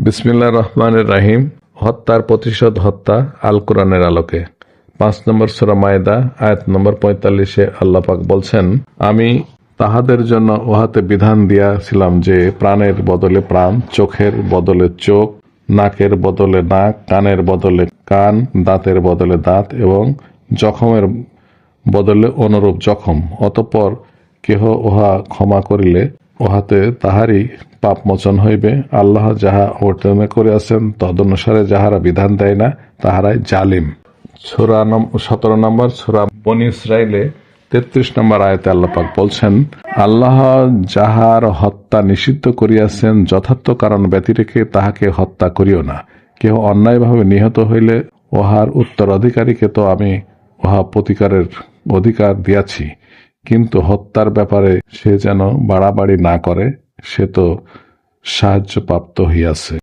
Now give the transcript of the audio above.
বিসমিল্লাহির রহমানির রহিম। হত্যার প্রতিশোধ হত্যা আল কোরআনের আলোকে 5 নম্বর সূরা মায়দা আয়াত নম্বর 45-এ আল্লাহ পাক বলছেন, আমি তাহাদের জন্য উহাতে বিধান দিয়াছিলাম যে প্রাণের বদলে প্রাণ, চোখের বদলে চোখ, নাকের বদলে নাক, কানের বদলে কান, দাঁতের বদলে দাঁত এবং জখমের বদলে অনুরূপ জখম। অতঃপর কেহ উহা ক্ষমা করিলে উহাতে তাহারই পাপ মোচন হইবে। আল্লাহ যাহা অবতীর্ণ করিয়াছেন তদনুসারে যাহারা বিধান দেয় না তাহারাই জালিম। 17 নম্বর সূরা বনী ইসরাঈলে 33 নম্বর আয়াতে আল্লাহ পাক বলছেন, আল্লাহ যাহার হত্যা নিষিদ্ধ করিয়াছেন যথার্থ কারণ ব্যতিরেকে তাহাকে হত্যা করিও না। কেহ অন্যায়ভাবে নিহত হইলে উহার উত্তরাধিকারীকে তো আমি উহা প্রতিকারের অধিকার দিয়াছি, কিন্তু হত্যার ব্যাপারে সে যেন বাড়াবাড়ি না করে, সে তো সাহায্যপ্রাপ্ত হইয়াছে।